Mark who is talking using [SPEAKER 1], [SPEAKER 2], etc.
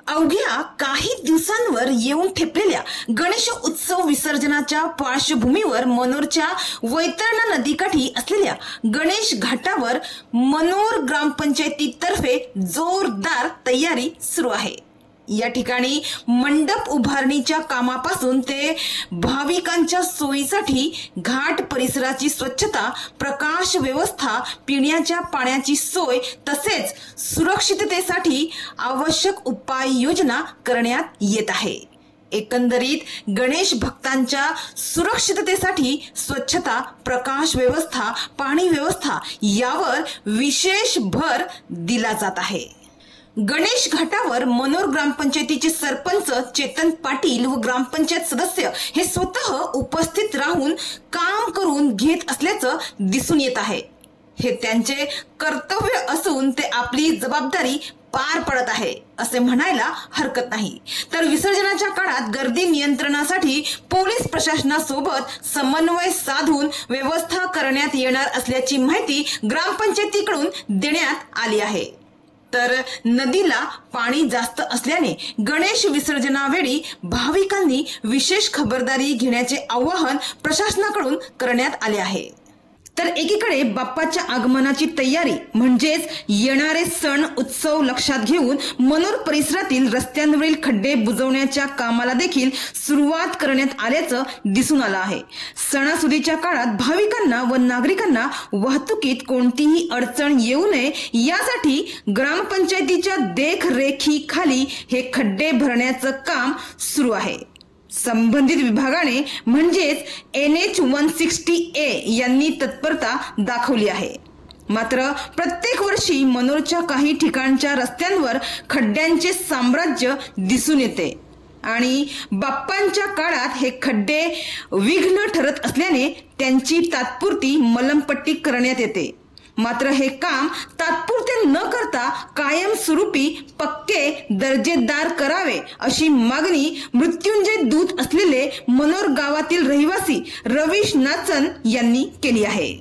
[SPEAKER 1] अवघ्या काही दिवसांवर येऊन ठेपलेल्या गणेश उत्सव विसर्जनाच्या पार्श्वभूमीवर मनोरच्या वैतरणा नदीकाठी असलेल्या गणेश घाटावर मनोर ग्रामपंचायतीतर्फे जोरदार तयारी सुरू आहे। या ठिकाणी मंडप उभारणीच्या कामापासून ते भाविकांच्या सोयीसाठी घाट परिसराची स्वच्छता, प्रकाश व्यवस्था, पिण्याच्या पाण्याची सोय तसेच सुरक्षिततेसाठी आवश्यक उपाययोजना करण्यात येत आहे। एकंदरीत गणेश भक्तांच्या सुरक्षिततेसाठी स्वच्छता, प्रकाश व्यवस्था, पाणी व्यवस्था यावर विशेष भर दिला जात आहे। गणेश घाटावर मनोर ग्रामपंचायतीचे सरपंच चेतन पाटील व ग्रामपंचायत सदस्य हे स्वतः उपस्थित राहून काम करून घेत असल्याचं दिसून येत आहे। हे त्यांचे कर्तव्य असून ते आपली जबाबदारी पार पडत आहे असे म्हणायला हरकत नाही। तर विसर्जनाच्या काळात गर्दी नियंत्रणासाठी पोलीस प्रशासनासोबत समन्वय साधून व्यवस्था करण्यात येणार असल्याची माहिती ग्रामपंचायतीकडून देण्यात आली आहे। तर नदीला पाणी जास्त असल्याने गणेश विसर्जनावेळी भाविकांनी विशेष खबरदारी घेण्याचे आवाहन प्रशासनाकडून करण्यात आले आहे। तर एकीकडे बाप्पाच्या आगमनाची तयारी म्हणजेच येणारे सण उत्सव लक्षात घेऊन मनोर परिसरातील रस्त्यांवरील खड्डे बुजवण्याच्या कामाला देखील सुरुवात करण्यात आल्याचं दिसून आलं आहे। सणासुदीच्या काळात भाविकांना व नागरिकांना वाहतुकीत कोणतीही अडचण येऊ नये यासाठी ग्रामपंचायतीच्या देखरेखीखाली हे खड्डे भरण्याचं काम सुरू आहे। संबंधित विभागाने म्हणजेच NH 160A यांनी तत्परता दाखवली आहे। मात्र प्रत्येक वर्षी मनोरच्या काही ठिकाणच्या रस्त्यांवर खड्ड्यांचे साम्राज्य दिसून येते आणि बाप्पांच्या काळात हे खड्डे विघ्न ठरत असल्याने त्यांची तात्पुरती मलमपट्टी करण्यात येते। मात्र हे काम तात्पुरते न करता कायमस्वरूपी पक्के दर्जेदार करावे अशी मागणी मृत्युंजय दूत असलेले मनोर गावातील रहिवासी रवीश नाचन यांनी केली आहे।